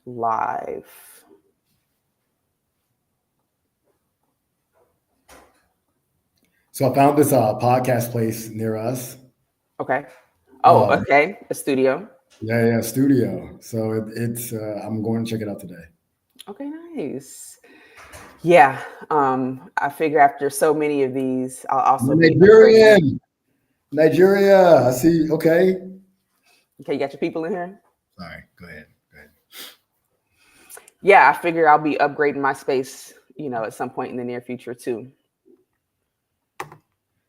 live. So I found this podcast place near us. Okay. Oh, okay. A studio. Yeah, studio. So it's I'm going to check it out today. Okay, nice. Yeah. I figure after so many of these, I'll also be upgrading. Nigeria. I see. Okay. Okay, you got your people in here? Sorry. Go ahead. Yeah, I figure I'll be upgrading my space, at some point in the near future too.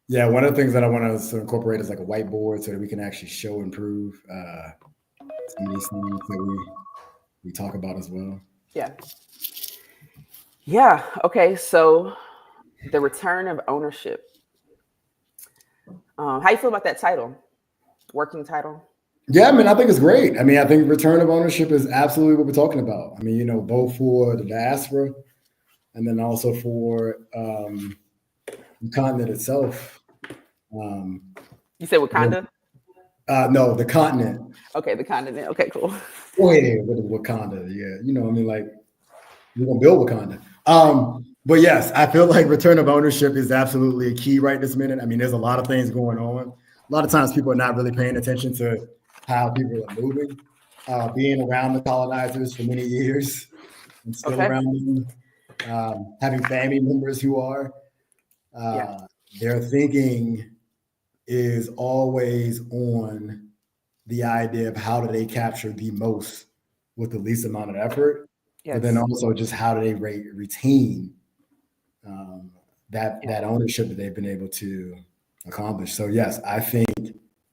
Yeah, one of the things that I want to incorporate is like a whiteboard so that we can actually show and prove some of these things that we talk about as well. Yeah. Yeah. Okay. So the return of ownership. How you feel about that title? Working title? Yeah, I mean, I think it's great. I mean, I think return of ownership is absolutely what we're talking about. I mean, both for the diaspora and then also for the continent itself. You said Wakanda? No, the continent. Okay, the continent. Okay, cool. Yeah, with Wakanda. Yeah, I mean, like we're gonna build Wakanda. But yes, I feel like return of ownership is absolutely a key right this minute. I mean, there's a lot of things going on. A lot of times people are not really paying attention to how people are moving. Being around the colonizers for many years and still around them, having family members who are, their thinking is always on the idea of how do they capture the most with the least amount of effort, but then also just how do they retain that ownership that they've been able to accomplish. So yes, I think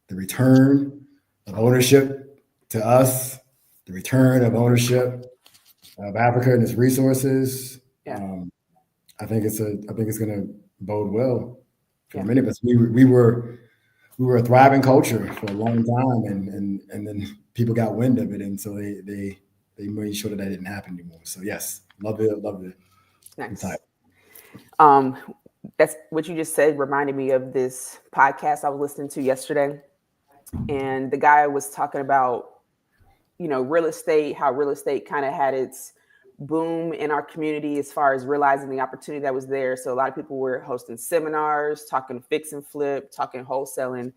the return of ownership to us, the return of ownership of Africa and its resources, I think it's going to bode well for many of us. We were a thriving culture for a long time, and then people got wind of it, and so they made sure that didn't happen anymore. So yes, love it. Nice. That's what you just said reminded me of this podcast I was listening to yesterday, and the guy was talking about real estate, how real estate kind of had its boom in our community as far as realizing the opportunity that was there. So a lot of people were hosting seminars, talking fix and flip, talking wholesaling.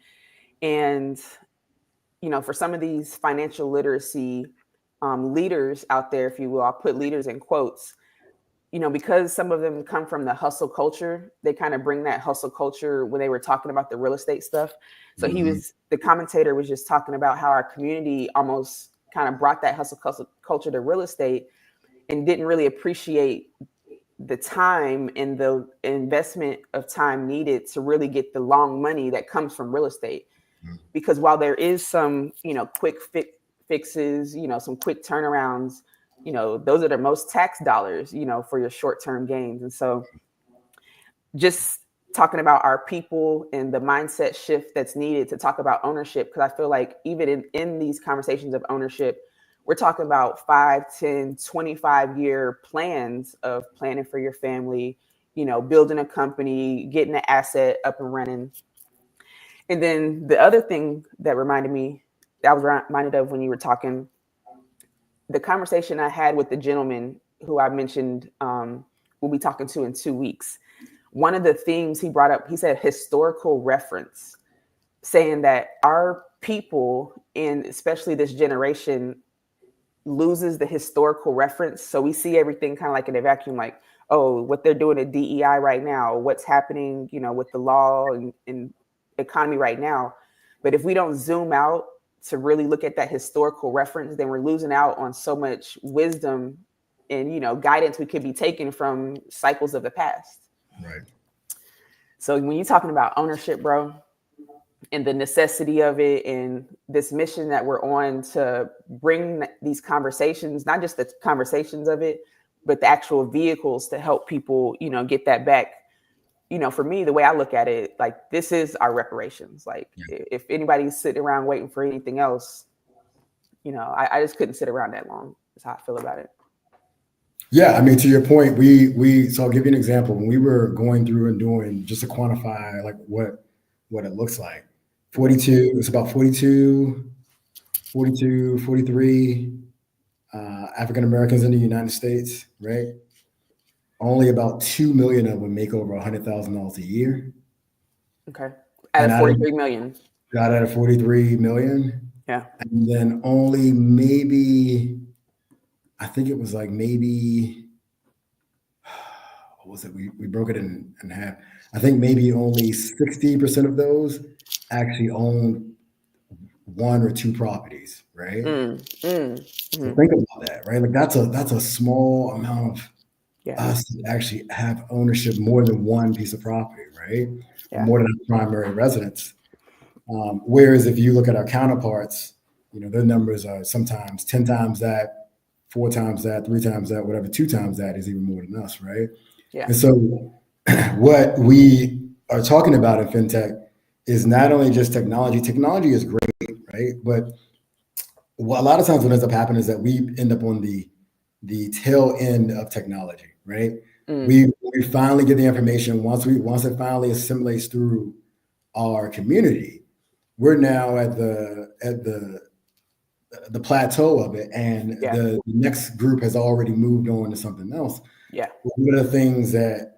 And, for some of these financial literacy leaders out there, if you will, I'll put leaders in quotes, because some of them come from the hustle culture, they kind of bring that hustle culture when they were talking about the real estate stuff. So the commentator was just talking about how our community almost kind of brought that hustle culture to real estate and didn't really appreciate the time and the investment of time needed to really get the long money that comes from real estate. Because while there is some, quick fixes, some quick turnarounds, those are the most tax dollars, for your short-term gains. And so just talking about our people and the mindset shift that's needed to talk about ownership, because I feel like even in these conversations of ownership, we're talking about 5, 10, 25-year plans of planning for your family, building a company, getting an asset up and running. And then the other thing that I was reminded of when you were talking, the conversation I had with the gentleman who I mentioned we'll be talking to in 2 weeks. One of the themes he brought up, he said historical reference, saying that our people, and especially this generation, loses the historical reference. So we see everything kind of like in a vacuum, like, oh, what they're doing at DEI right now, what's happening, with the law and economy right now. But if we don't zoom out to really look at that historical reference, then we're losing out on so much wisdom and, guidance we could be taken from cycles of the past. Right. So when you're talking about ownership, bro, and the necessity of it and this mission that we're on to bring these conversations, not just the conversations of it, but the actual vehicles to help people, get that back. For me, the way I look at it, like this is our reparations. Like if anybody's sitting around waiting for anything else, I just couldn't sit around that long. That's how I feel about it. Yeah, I mean, to your point, so I'll give you an example. When we were going through and doing just to quantify like what it looks like, 42, it's about 42, 43 African Americans in the United States, right? Only about 2 million of them make over $100,000 a year. Okay. Out And of 43 million. Out of 43 million. Yeah. And then only maybe, I think it was like maybe, what was it? We broke it in half. I think maybe only 60% of those actually own 1 or 2 properties, right? So think about that, right? Like that's a small amount of us that actually have ownership more than 1 piece of property, right? Yeah. More than a primary residence. Whereas if you look at our counterparts, their numbers are sometimes 10 times that, 4 times that, 3 times that, whatever, 2 times that is even more than us, right? Yeah. And so what we are talking about in fintech is not only just technology. Technology is great, right? But a lot of times what ends up happening is that we end up on the tail end of technology, right? We finally get the information once it finally assimilates through our community. We're now at the plateau of it, and the next group has already moved on to something else. Yeah. One of the things that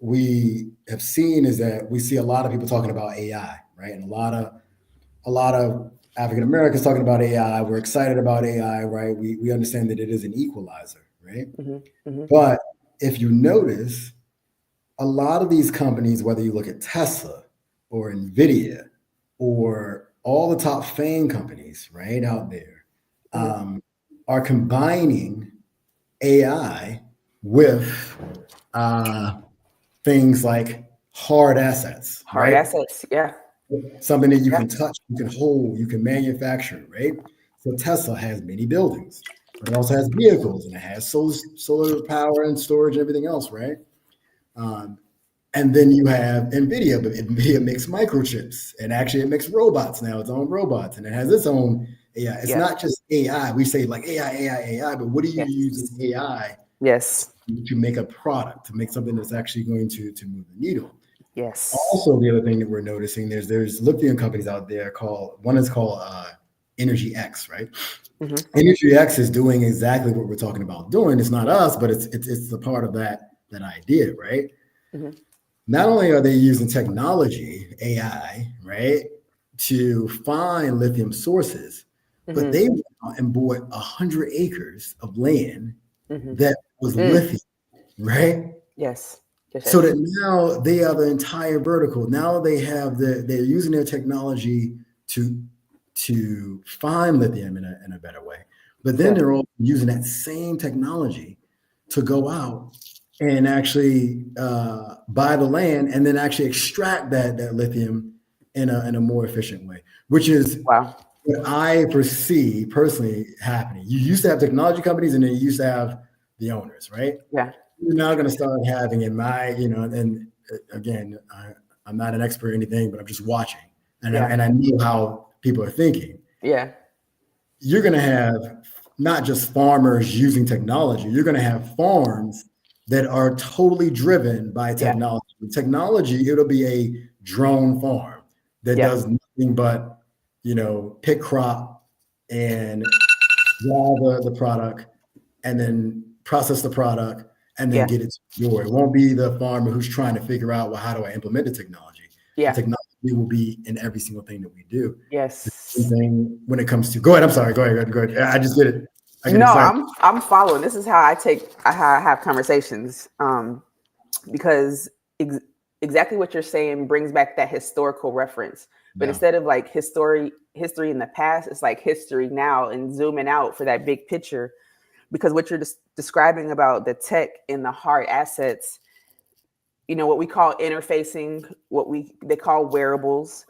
we have seen is that we see a lot of people talking about AI, right? And a lot of African Americans talking about AI. We're excited about AI, right? We understand that it is an equalizer, right? But if you notice, a lot of these companies, whether you look at Tesla or NVIDIA or all the top FAANG companies, right, out there, are combining AI with things like hard assets. Hard assets, yeah. Something that you can touch, you can hold, you can manufacture, right? So Tesla has many buildings, but it also has vehicles, and it has solar power and storage and everything else, right? And then you have NVIDIA, but NVIDIA makes microchips, and actually it makes robots now, its own robots, and it has its own AI. It's not just AI. We say like AI, but what do you use in AI? Yes. To make a product, to make something that's actually going to move the needle. Yes. Also, the other thing that we're noticing, there's lithium companies out there called Energy X, right? Energy X is doing exactly what we're talking about doing. It's not us, but it's the part of that idea, right? Not only are they using technology, AI, right, to find lithium sources, but they went out and bought 100 acres of land that was lithium, right? Yes. So that now they have the entire vertical. Now they're using their technology to find lithium in a better way. But then they're all using that same technology to go out and actually buy the land and then actually extract that lithium in a more efficient way, which is what I foresee personally happening. You used to have technology companies, and then you used to have the owners, right? Yeah. You're now going to start having and again, I'm not an expert or anything, but I'm just watching, and I know how people are thinking. Yeah. You're going to have not just farmers using technology. You're going to have farms that are totally driven by technology. Technology, it'll be a drone farm that does nothing but, pick crop and draw the product and then process the product and then get it to your door. It won't be the farmer who's trying to figure out, well, how do I implement the technology? The technology will be in every single thing that we do. Yes. The same thing when it comes to, go ahead. I'm sorry. Go ahead. I just get it. I'm following. This is how I have conversations. Because exactly what you're saying brings back that historical reference. But instead of like history in the past, it's like history now, and zooming out for that big picture. Because what you're describing about the tech and the hard assets, what we call interfacing, they call wearables,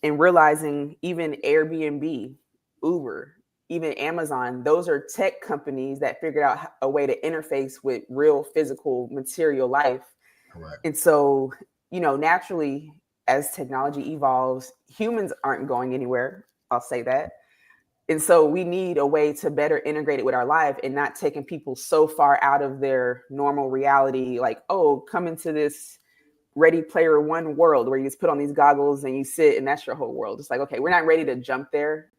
and realizing even Airbnb, Uber, even Amazon, those are tech companies that figured out a way to interface with real physical material life. Correct. And so, naturally, as technology evolves, humans aren't going anywhere. I'll say that. And so we need a way to better integrate it with our life and not taking people so far out of their normal reality, like, oh, come into this Ready Player One world where you just put on these goggles and you sit and that's your whole world. It's like, okay, we're not ready to jump there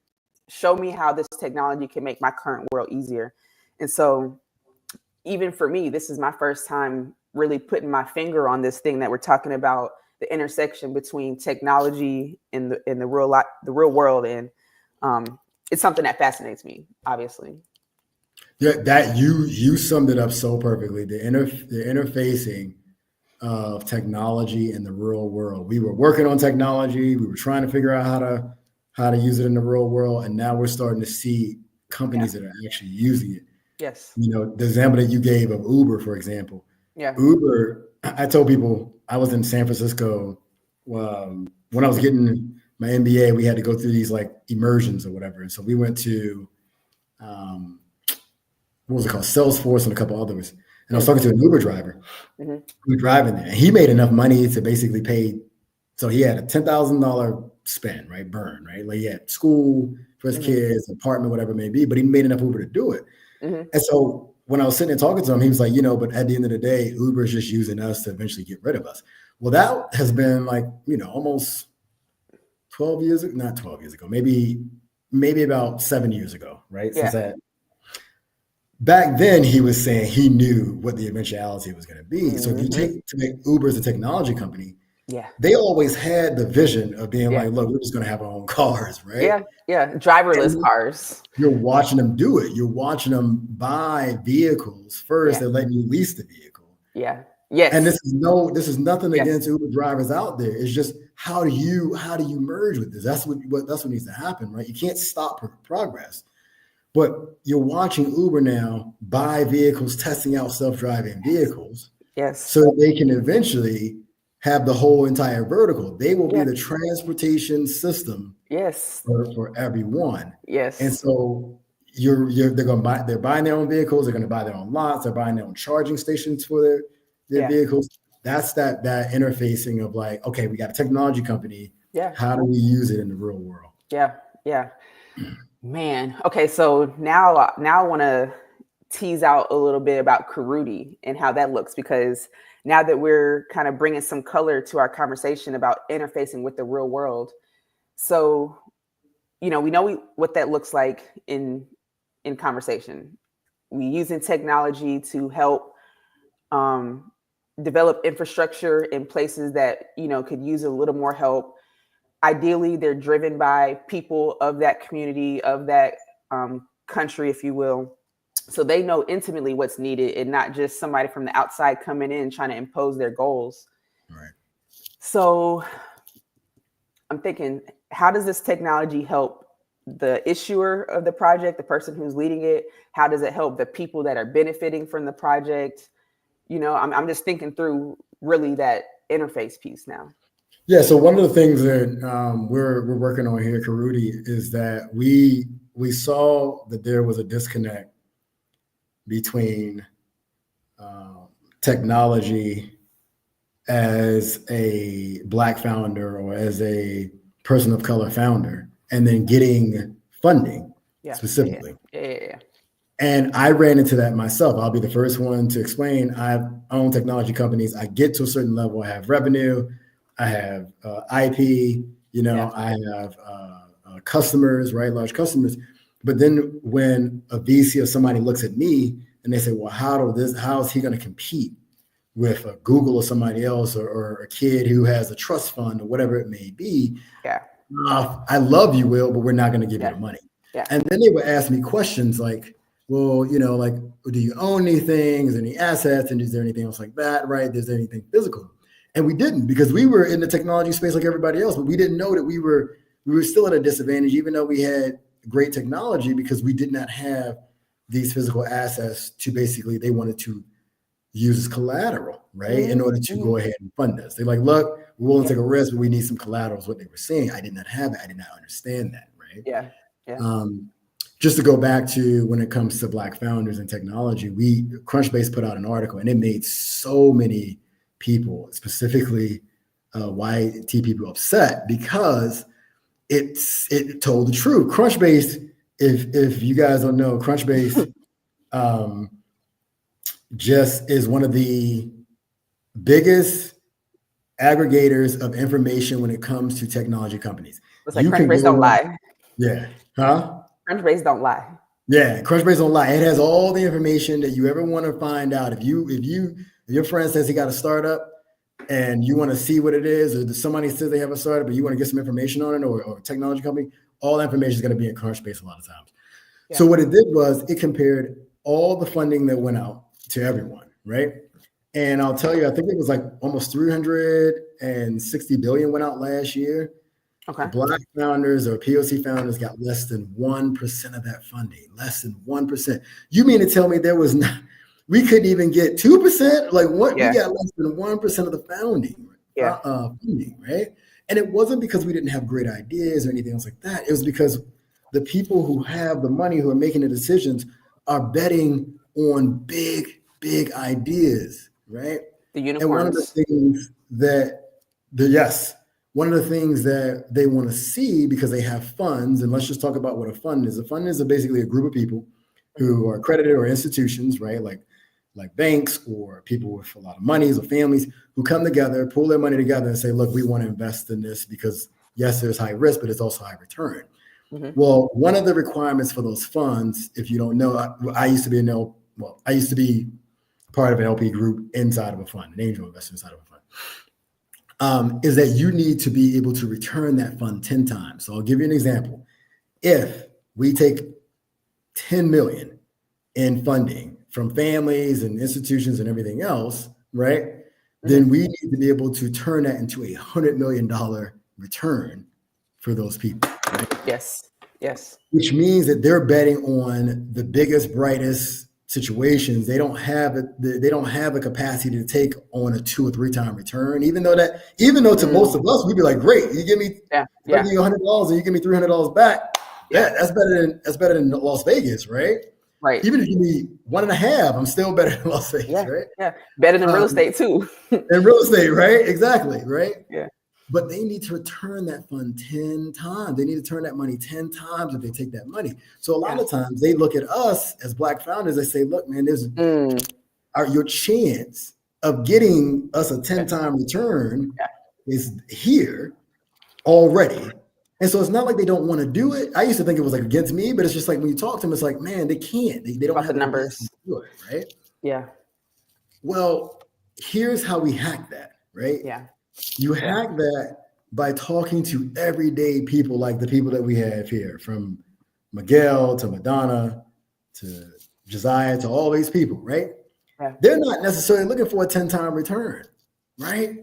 show me how this technology can make my current world easier. And so even for me, this is my first time really putting my finger on this thing that we're talking about, the intersection between technology and the real world. And it's something that fascinates me, obviously. Yeah, that you summed it up so perfectly. The interfacing of technology and the real world. We were working on technology. We were trying to figure out how to use it in the real world, and now we're starting to see companies that are actually using it. Yes. You know, the example that you gave of Uber, for example. Yeah. Uber. I told people I was in San Francisco when I was getting my MBA. We had to go through these like immersions or whatever, and so we went to what was it called, Salesforce, and a couple others. And I was talking to an Uber driver who was driving there. And he made enough money to basically pay. So he had a $10,000 spend, right? Burn, right? Like he had school for his kids, apartment, whatever it may be, but he made enough Uber to do it. And so when I was sitting there talking to him, he was like, you know, but at the end of the day, Uber is just using us to eventually get rid of us. Well, that has been like, you know, almost 12 years, not 12 years ago, maybe about 7 years ago, right? Yeah. Since that. Back then, he was saying he knew what the eventuality was going to be. So if you take to make Uber as a technology company, they always had the vision of being like, look, we're just going to have our own cars, right? Yeah. Driverless cars. You're watching them do it. You're watching them buy vehicles first. They're letting you lease the vehicle. Yeah. Yes. And this is nothing against Uber drivers out there. It's just how do you merge with this? That's what needs to happen, right? You can't stop progress. But you're watching Uber now buy vehicles, testing out self-driving vehicles. Yes. So they can eventually have the whole entire vertical. They will be the transportation system. Yes. For everyone. Yes. And so they're buying their own vehicles. They're going to buy their own lots. They're buying their own charging stations for their vehicles. That's that interfacing of like, okay, we got a technology company. Yeah. How do we use it in the real world? Yeah. Yeah. Man. Okay. So now I want to tease out a little bit about Karooti and how that looks, because now that we're kind of bringing some color to our conversation about interfacing with the real world. So, you know, we know what that looks like in conversation. We using technology to help develop infrastructure in places that, you know, could use a little more help. Ideally, they're driven by people of that community, of that country, if you will. So they know intimately what's needed and not just somebody from the outside coming in trying to impose their goals. Right. So I'm thinking, how does this technology help the issuer of the project, the person who's leading it? How does it help the people that are benefiting from the project? You know, I'm just thinking through really that interface piece now. Yeah. So one of the things that we're working on here at Karooti is that we saw that there was a disconnect between technology as a Black founder or as a person of color founder, and then getting funding specifically. Yeah. And I ran into that myself. I'll be the first one to explain. I own technology companies. I get to a certain level. I have revenue. I have IP. You know, I have customers, right? Large customers. But then when a VC or somebody looks at me and they say, well, how is he going to compete with a Google or somebody else, or a kid who has a trust fund or whatever it may be? Yeah. I love you, Will, but we're not going to give you the money. Yeah. And then they would ask me questions like, well, you know, like, do you own anything? Is there any assets? And is there anything else like that? Right? Is there anything physical? And we didn't, because we were in the technology space like everybody else, but we didn't know that we were still at a disadvantage, even though we had great technology, because we did not have these physical assets to basically, they wanted to use as collateral, right? In order to go ahead and fund us. They're like, look, we're willing to take a risk, but we need some collateral is what they were saying. I did not have it. I did not understand that, right? Yeah. Just to go back to when it comes to Black founders and technology, Crunchbase put out an article and it made so many people, specifically YT people, upset because it told the truth. Crunchbase, if you guys don't know, Crunchbase just is one of the biggest aggregators of information when it comes to technology companies. It's like Crunchbase don't lie. Yeah. Huh? Crunchbase don't lie. Yeah, Crunchbase don't lie. It has all the information that you ever want to find out. If your friend says he got a startup and you want to see what it is, or somebody says they have a startup, but you want to get some information on it, or a technology company, all that information is going to be in Crunchbase a lot of times. Yeah. So what it did was it compared all the funding that went out to everyone, right? And I'll tell you, I think it was like almost 360 billion went out last year. Okay. Black founders or POC founders got less than 1% of that funding, less than 1%. You mean to tell me there was not, we couldn't even get 2%? Like what? Yeah. We got less than 1% of the funding, right? And it wasn't because we didn't have great ideas or anything else like that. It was because the people who have the money, who are making the decisions, are betting on big ideas, right? The unicorns. And one of the things one of the things that they want to see, because they have funds, and let's just talk about what a fund is. A fund is basically a group of people who are accredited, or institutions, right? Like banks or people with a lot of monies or families who come together, pull their money together and say, look, we want to invest in this because yes, there's high risk, but it's also high return. Mm-hmm. Well, one of the requirements for those funds, if you don't know, I used to be part of an LP group inside of a fund, an angel investor inside of a fund. Is that you need to be able to return that fund 10 times. So I'll give you an example. If we take 10 million in funding from families and institutions and everything else, right? Mm-hmm. Then we need to be able to turn that into $100 million return for those people. Right? Yes. Which means that they're betting on the biggest, brightest situations. They don't have a capacity to take on a 2 or 3 time return. Even though to most of us, we'd be like, great, you give me $100 and you give me $300 back. Yeah, that's better than Las Vegas, right? Right. Even if you give me 1.5, I'm still better than Las Vegas, right? Yeah, better than real estate too. And real estate, right? Exactly, right? Yeah. But they need to return that fund 10 times. They need to turn that money 10 times if they take that money. So a lot of times they look at us as Black founders. They say, look, man, your chance of getting us a 10-time return is here already. And so it's not like they don't want to do it. I used to think it was like against me, but it's just like when you talk to them, it's like, man, they can't. They don't have the numbers to do it, right? Yeah. Well, here's how we hack that, right? Yeah. You hack that by talking to everyday people, like the people that we have here, from Miguel to Madonna to Josiah to all these people, right? Yeah. They're not necessarily looking for a 10-time return, right?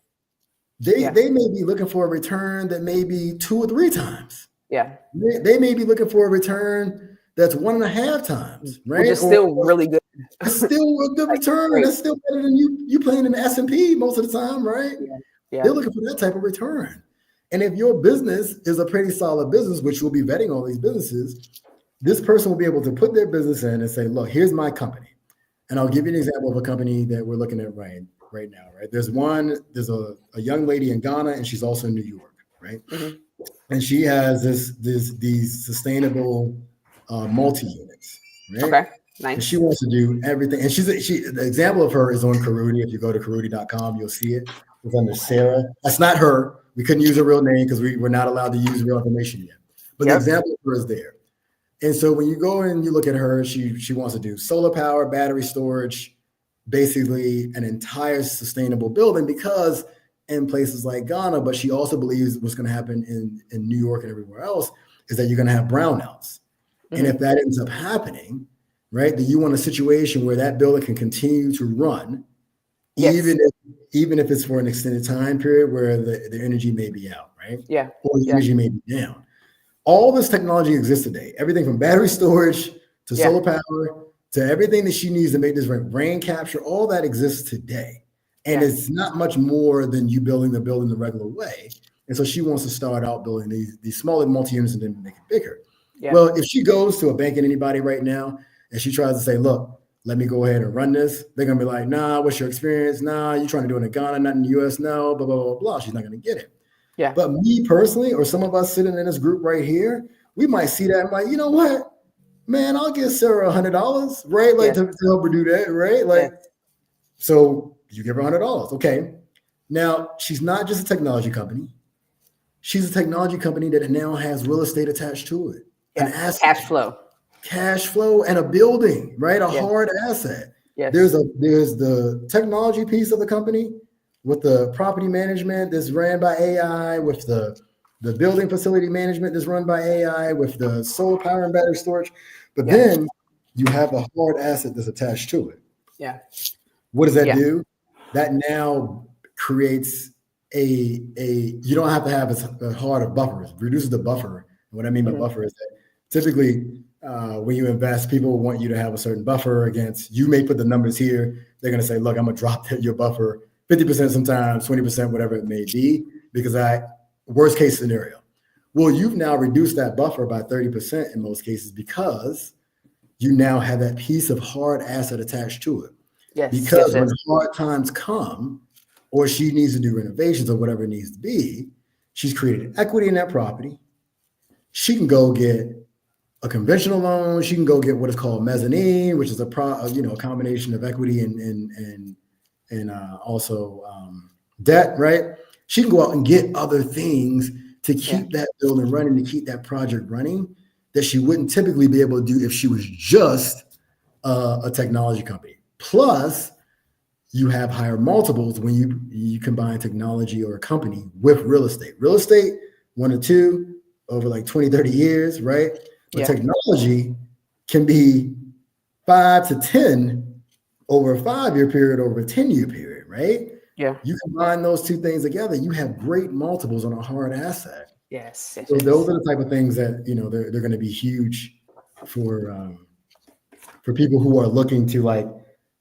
They may be looking for a return that may be 2 or 3 times. Yeah. They may be looking for a return that's 1.5 times, right? Which is still really good. It's still a good return. Right. That's still better than you playing in the S&P most of the time, right? Yeah. They're looking for that type of return. And if your business is a pretty solid business, which we'll be vetting all these businesses, this person will be able to put their business in and say, look, here's my company. And I'll give you an example of a company that we're looking at right now, right? There's a young lady in Ghana, and she's also in New York, right? Mm-hmm. And she has these sustainable multi-units, right? Okay, nice. And she wants to do everything. And the example of her is on Karuti. If you go to Karuti.com, you'll see it. It's under Sarah. That's not her. We couldn't use her real name because we're not allowed to use real information yet. But the example of her is there. And so when you go and you look at her, she wants to do solar power, battery storage, basically an entire sustainable building, because in places like Ghana, but she also believes what's going to happen in New York and everywhere else is that you're going to have brownouts. Mm-hmm. And if that ends up happening, right, then you want a situation where that building can continue to run, even if it's for an extended time period where the energy may be out, right? Yeah. Or the energy may be down. All this technology exists today. Everything from battery storage to solar power to everything that she needs to make this rain capture, all that exists today. And it's not much more than you building the building the regular way. And so she wants to start out building these smaller multi-units and then make it bigger. Yeah. Well, if she goes to a bank and anybody right now and she tries to say, look, let me go ahead and run this, they're going to be like, nah, what's your experience? Nah, you're trying to do it in Ghana, not in the US. No, blah, blah, blah, blah. She's not going to get it. Yeah. But me personally, or some of us sitting in this group right here, we might see that and like, you know what, man, I'll give Sarah $100, right? Like to help her do that, right? Like, so you give her $100. Okay. Now she's not just a technology company. She's a technology company that now has real estate attached to it. an asset, cash flow, and a building, right? A Yes. hard asset. Yes. There's the technology piece of the company with the property management that's ran by AI, with the building facility management that's run by AI, with the solar power and battery storage. But then you have a hard asset that's attached to it. Yeah. What does that do? That now creates you don't have to have a hard of buffers, reduces the buffer. What I mean by buffer is that typically when you invest, people want you to have a certain buffer against, you may put the numbers here. They're going to say, look, I'm going to drop your buffer 50% sometimes, 20%, whatever it may be, because worst case scenario. Well, you've now reduced that buffer by 30% in most cases because you now have that piece of hard asset attached to it. Yes. Because when hard times come, or she needs to do renovations or whatever it needs to be, she's created equity in that property. She can go get a conventional loan. She can go get what is called mezzanine, which is a combination of equity and also debt, right? She can go out and get other things to keep that building running, to keep that project running, that she wouldn't typically be able to do if she was just a technology company. Plus, you have higher multiples when you combine technology or a company with real estate. Real estate, 1 or 2 over like 20, 30 years, right? But technology can be 5 to 10 over a 5-year period, over a 10-year period, right? Yeah. You combine those two things together, you have great multiples on a hard asset. Yes. So those are the type of things that, they're going to be huge for people who are looking to, like,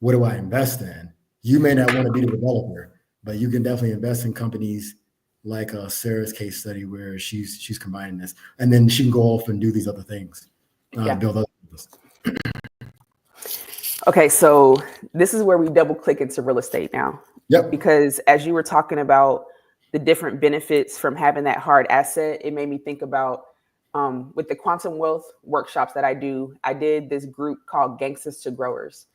what do I invest in? You may not want to be the developer, but you can definitely invest in companies like Sarah's case study, where she's combining this, and then she can go off and do these other things, build other things. Okay, so this is where we double click into real estate now. Yep. Because as you were talking about the different benefits from having that hard asset, it made me think about with the Quantum Wealth workshops that I did this group called Gangsters to Growers.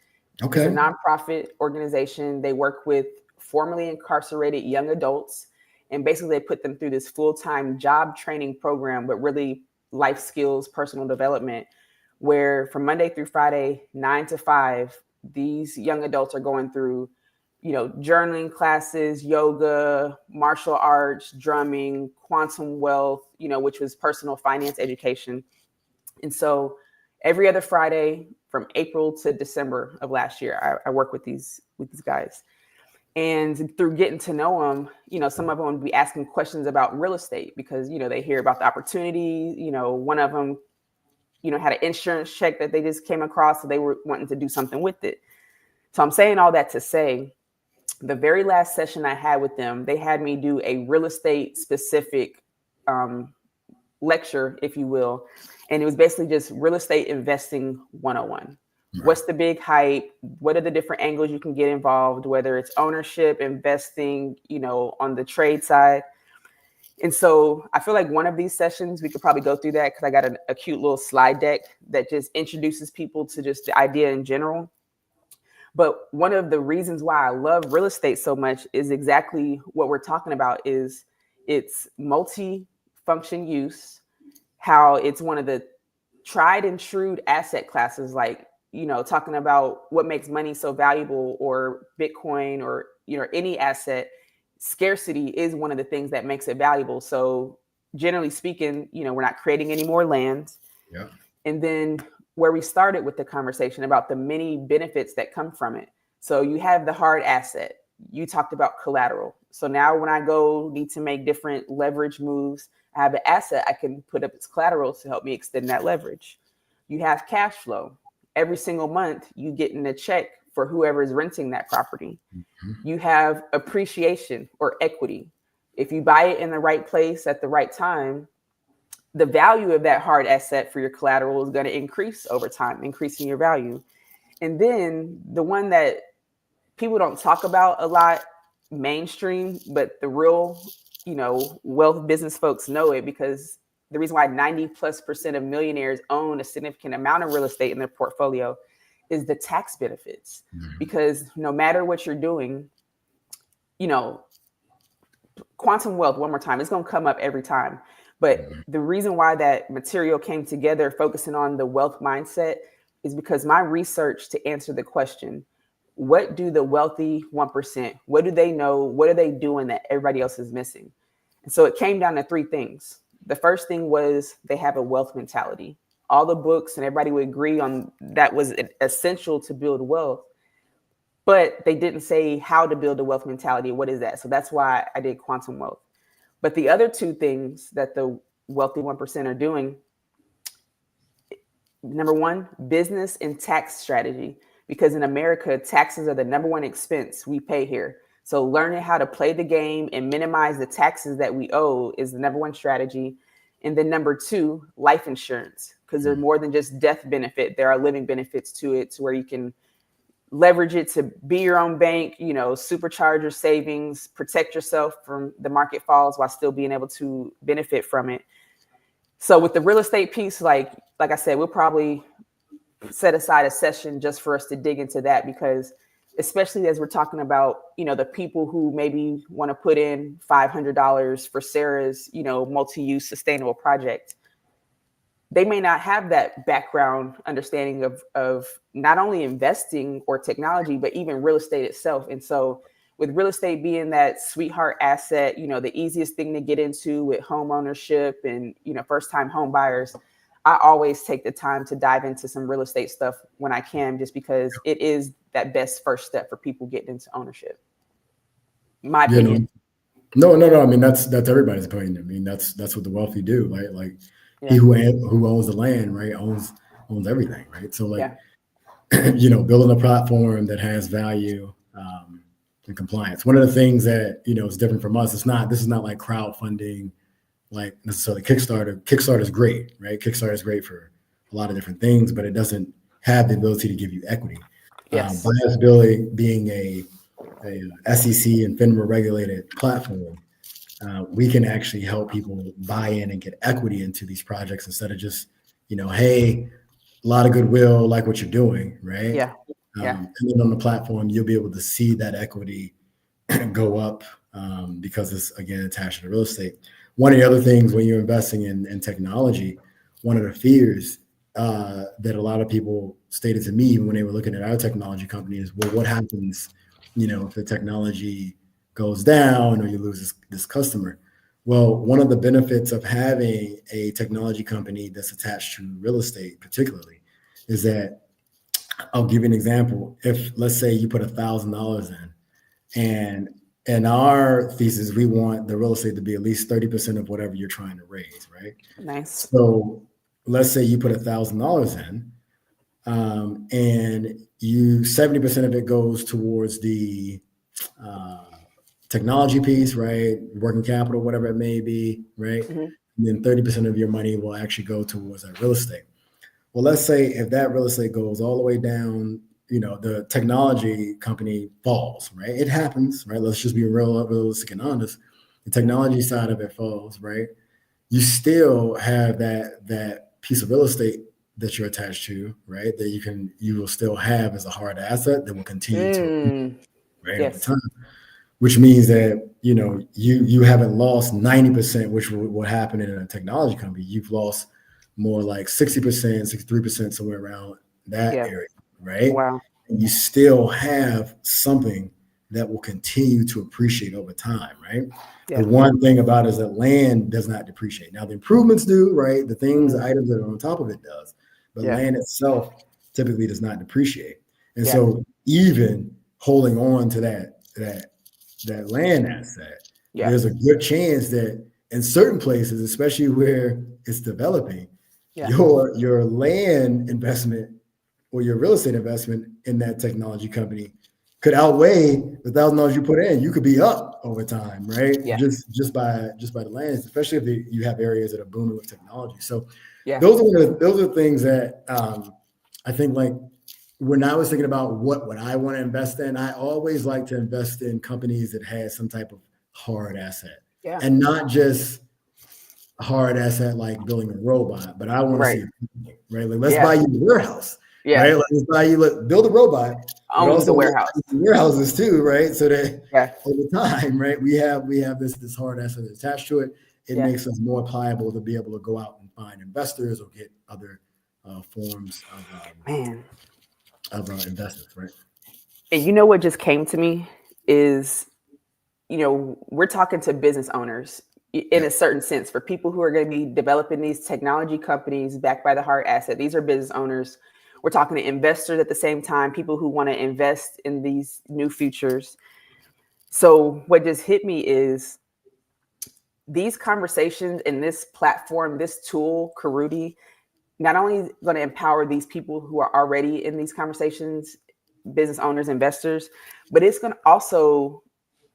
Okay. It's a nonprofit organization. They work with formerly incarcerated young adults, and basically they put them through this full-time job training program, but really life skills, personal development, where from Monday through Friday, 9 to 5, these young adults are going through, journaling classes, yoga, martial arts, drumming, quantum wealth, which was personal finance education. And so every other Friday from April to December of last year, I work with these guys. And through getting to know them, some of them would be asking questions about real estate because, they hear about the opportunity. One of them, had an insurance check that they just came across, so they were wanting to do something with it. So I'm saying all that to say, the very last session I had with them, they had me do a real estate specific lecture, if you will. And it was basically just real estate investing 101. Right. What's the big hype? What are the different angles you can get involved, whether it's ownership, investing, on the trade side. And so I feel like one of these sessions, we could probably go through that because I got a cute little slide deck that just introduces people to just the idea in general. But one of the reasons why I love real estate so much is exactly what we're talking about, is its multi-function use, how it's one of the tried and true asset classes, like, talking about what makes money so valuable, or Bitcoin, or, any asset. Scarcity is one of the things that makes it valuable. So generally speaking, we're not creating any more land. Yeah. And then where we started with the conversation about the many benefits that come from it. So you have the hard asset. You talked about collateral. So now when I need to make different leverage moves, I have an asset I can put up its collateral to help me extend that leverage. You have cash flow. Every single month, you get in a check for whoever is renting that property. Mm-hmm. You have appreciation or equity. If you buy it in the right place at the right time, the value of that hard asset for your collateral is going to increase over time, increasing your value. And then the one that people don't talk about a lot, mainstream, but the real, wealth business folks know it, because the reason why 90+% of millionaires own a significant amount of real estate in their portfolio is the tax benefits. Mm-hmm. Because no matter what you're doing, quantum wealth, one more time, it's going to come up every time. But the reason why that material came together, focusing on the wealth mindset, is because my research to answer the question, what do the wealthy 1%, what do they know? What are they doing that everybody else is missing? And so it came down to three things. The first thing was they have a wealth mentality. All the books and everybody would agree on that was essential to build wealth, but they didn't say how to build a wealth mentality. What is that? So that's why I did quantum wealth. But the other two things that the wealthy 1% are doing, number one, business and tax strategy. Because in America, taxes are the number one expense we pay here. So learning how to play the game and minimize the taxes that we owe is the number one strategy. And then number two, life insurance, because they're more than just death benefit. There are living benefits to it, to where you can leverage it to be your own bank, supercharge your savings, protect yourself from the market falls while still being able to benefit from it. So with the real estate piece, like I said, we'll probably set aside a session just for us to dig into that, because especially as we're talking about, the people who maybe want to put in $500 for Sarah's, multi-use sustainable project. They may not have that background understanding of not only investing or technology, but even real estate itself. And so with real estate being that sweetheart asset, the easiest thing to get into with home ownership and, first time home buyers, I always take the time to dive into some real estate stuff when I can, just because it is that best first step for people getting into ownership. My opinion. No. I mean, that's everybody's opinion. I mean, that's what the wealthy do, right? Like, he who owns the land, right, owns everything, right? So building a platform that has value and compliance. One of the things that is different from us, this is not like crowdfunding, like necessarily Kickstarter. Kickstarter is great, right? Kickstarter is great for a lot of different things, but it doesn't have the ability to give you equity. Yes. Biasability being a SEC and FINRA regulated platform, we can actually help people buy in and get equity into these projects instead of just, hey, a lot of goodwill, like what you're doing, right? Yeah. And then on the platform, you'll be able to see that equity go up because it's, again, attached to real estate. One of the other things when you're investing in technology, one of the fears that a lot of people stated to me when they were looking at our technology company is, well, what happens, if the technology goes down or you lose this customer? Well, one of the benefits of having a technology company that's attached to real estate particularly is that, I'll give you an example. If, let's say, you put $1,000 in, and in our thesis, we want the real estate to be at least 30% of whatever you're trying to raise, right? Nice. So let's say you put $1,000 in, and 70% of it goes towards the technology piece, right? Working capital, whatever it may be, right? Mm-hmm. And then 30% of your money will actually go towards that real estate. Well, let's say if that real estate goes all the way down, the technology company falls, right? It happens, right? Let's just be realistic and honest. The technology side of it falls, right? You still have that piece of real estate that you're attached to, right? That you will still have as a hard asset that will continue to, right, over time. Which means that, you haven't lost 90%, which will happen in a technology company. You've lost more like 60%, 63%, somewhere around that area, right? Wow. And you still have something that will continue to appreciate over time, right? Yeah. The one thing about it is that land does not depreciate. Now, the improvements do, right? The things, the items that are on top of it does, but land itself typically does not depreciate. And so even holding on to that land asset, there's a good chance that in certain places, especially where it's developing, your land investment or your real estate investment in that technology company could outweigh the $1,000 you put in. You could be up over time, right? Yeah. Just by the land, especially if you have areas that are booming with technology. So those are things that I think, like, when I was thinking about what would I want to invest in, I always like to invest in companies that have some type of hard asset, and not just a hard asset like building a robot, but I want to see a company, right? Like, let's buy you a warehouse, right? Like, let's buy you, build a robot, but also the warehouse, warehouses too, right? So that over time, right, we have this hard asset attached to it, it makes us more pliable to be able to go out and find investors or get other forms of investments, right? And you know what just came to me is, we're talking to business owners in a certain sense. For people who are going to be developing these technology companies backed by the hard asset, these are business owners. We're talking to investors at the same time, people who want to invest in these new futures. So what just hit me is these conversations and this platform, this tool, Karuti, not only going to empower these people who are already in these conversations, business owners, investors, but it's going to also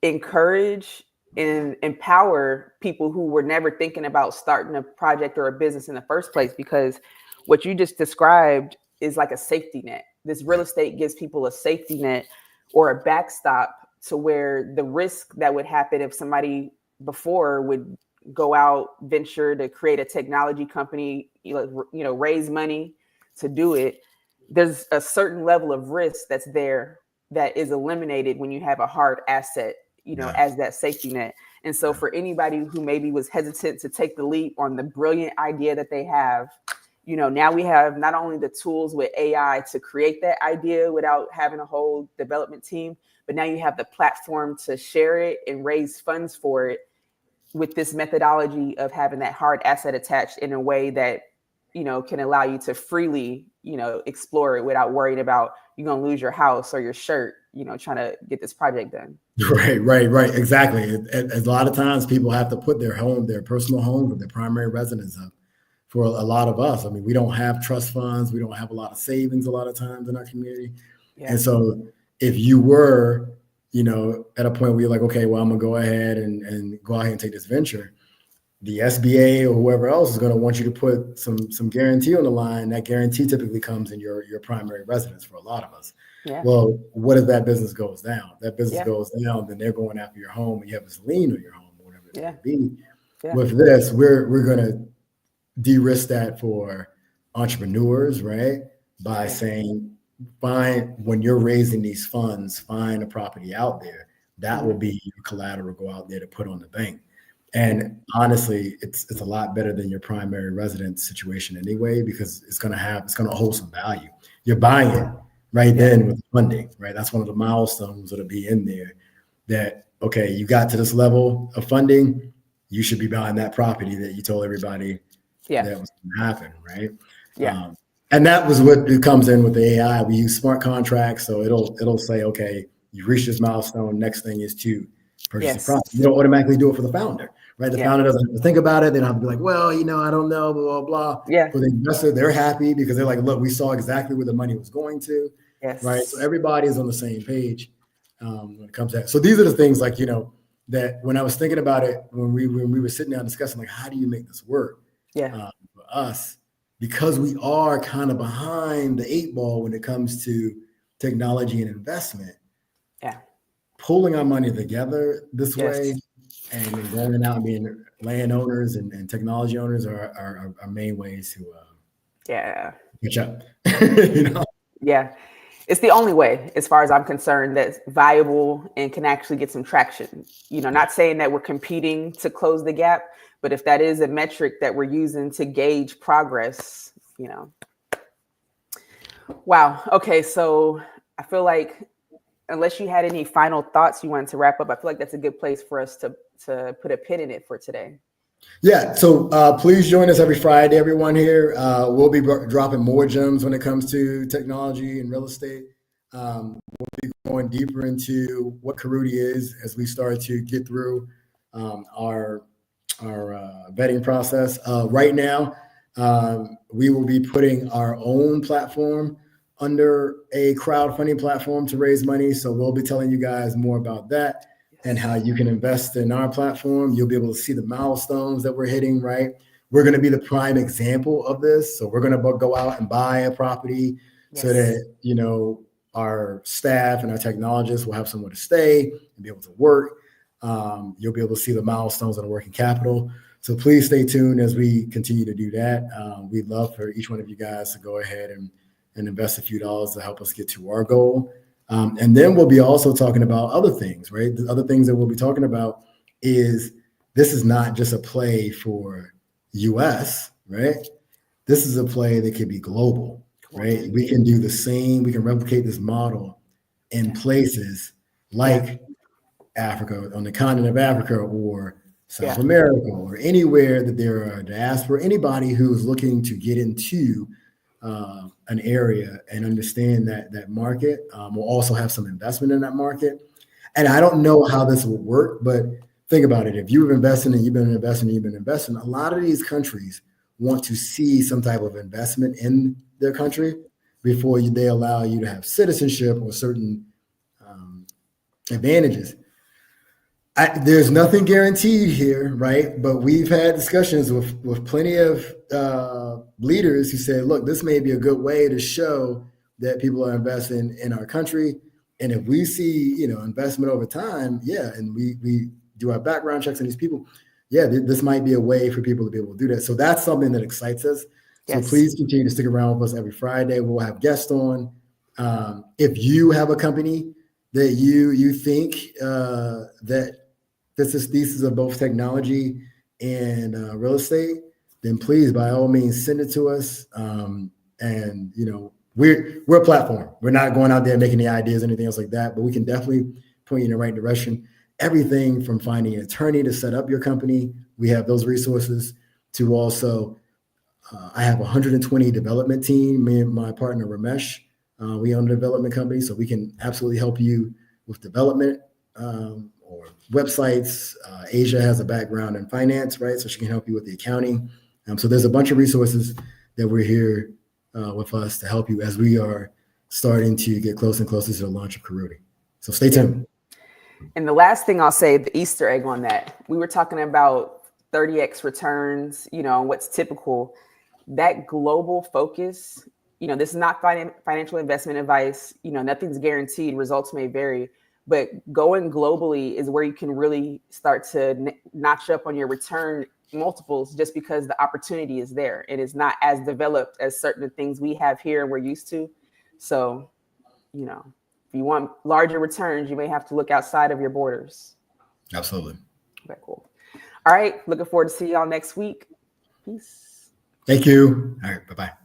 encourage and empower people who were never thinking about starting a project or a business in the first place, because what you just described is like a safety net. This real estate gives people a safety net or a backstop to where the risk that would happen if somebody before would go out, venture to create a technology company, raise money to do it. There's a certain level of risk that's there that is eliminated when you have a hard asset, as that safety net. And so for anybody who maybe was hesitant to take the leap on the brilliant idea that they have, now we have not only the tools with AI to create that idea without having a whole development team, but now you have the platform to share it and raise funds for it with this methodology of having that hard asset attached in a way that, can allow you to freely, explore it without worrying about you're going to lose your house or your shirt, trying to get this project done. Right. Exactly. A lot of times people have to put their personal home, or their primary residence up. For a lot of us, I mean, we don't have trust funds. We don't have a lot of savings a lot of times in our community. Yeah. And so if you were, at a point where you're like, okay, well, I'm going to go ahead and go ahead and take this venture, the SBA or whoever else is going to want you to put some guarantee on the line. That guarantee typically comes in your primary residence for a lot of us. Yeah. Well, what if that business goes down? That business goes down, then they're going after your home, and you have this lien on your home, or whatever it may be. Yeah. With this, we're going to de-risk that for entrepreneurs, right? By saying, when you're raising these funds, find a property out there that will be your collateral, go out there to put on the bank. And honestly, it's a lot better than your primary residence situation anyway, because it's going to hold some value. You're buying it right then with funding, right? That's one of the milestones that'll be in there that, okay, you got to this level of funding, you should be buying that property that you told everybody that was going to happen, right? Yeah. And that was what it comes in with the AI. We use smart contracts, so it'll say, okay, you've reached this milestone. Next thing is to purchase the property. You don't automatically do it for the founder, right? The founder doesn't have to think about it. They don't have to be like, well, I don't know, blah, blah, blah. Yeah. For the investor, they're happy because they're like, look, we saw exactly where the money was going to, right? So everybody is on the same page when it comes to that. So these are the things like, that when I was thinking about it, when we were sitting down discussing, like, how do you make this work? For us, because we are kind of behind the 8 ball when it comes to technology and investment. Yeah. Pulling our money together this way and then going out and being land owners and technology owners are our main ways to catch up. Yeah. It's the only way, as far as I'm concerned, that's viable and can actually get some traction. Not saying that we're competing to close the gap, but if that is a metric that we're using to gauge progress, Wow. Okay. So I feel like, unless you had any final thoughts you wanted to wrap up, I feel like that's a good place for us to put a pin in it for today. Yeah. So please join us every Friday, everyone here. We'll be dropping more gems when it comes to technology and real estate. We'll be going deeper into what Karuti is as we start to get through our vetting process. Right now, we will be putting our own platform under a crowdfunding platform to raise money. So we'll be telling you guys more about that and how you can invest in our platform. You'll be able to see the milestones that we're hitting, right? We're going to be the prime example of this. So we're going to go out and buy a property so that, our staff and our technologists will have somewhere to stay and be able to work. You'll be able to see the milestones on the working capital. So please stay tuned as we continue to do that. We'd love for each one of you guys to go ahead and invest a few dollars to help us get to our goal. And then we'll be also talking about other things, right? The other things that we'll be talking about is this is not just a play for US, right? This is a play that could be global, right? We can do the same, we can replicate this model in places like Africa, on the continent of Africa, or South America, or anywhere that there are diaspora, anybody who is looking to get into an area and understand that market will also have some investment in that market. And I don't know how this will work, but think about it. If you've invested and you've been investing, a lot of these countries want to see some type of investment in their country before they allow you to have citizenship or certain advantages. There's nothing guaranteed here, right? But we've had discussions with plenty of leaders who say, look, this may be a good way to show that people are investing in our country. And if we see, investment over time, and we do our background checks on these people, this might be a way for people to be able to do that. So that's something that excites us. So please continue to stick around with us every Friday. We'll have guests on. If you have a company that you think that fits this thesis of both technology and real estate, then please, by all means, send it to us. And we're a platform. We're not going out there making the ideas, anything else like that, but we can definitely point you in the right direction. Everything from finding an attorney to set up your company, we have those resources, to also, I have a 120 development team, me and my partner Ramesh. We own a development company, so we can absolutely help you with development or websites. Asia has a background in finance, right? So she can help you with the accounting. So there's a bunch of resources that we're here with us to help you as we are starting to get closer and closer to the launch of Karuti. So stay tuned. And the last thing I'll say, the Easter egg on that, we were talking about 30x returns, what's typical. That global focus, this is not financial investment advice. Nothing's guaranteed. Results may vary. But going globally is where you can really start to notch up on your return multiples, just because the opportunity is there. It is not as developed as certain things we have here and we're used to. So, if you want larger returns, you may have to look outside of your borders. Absolutely. Okay, cool. All right. Looking forward to see y'all next week. Peace. Thank you. All right. Bye-bye.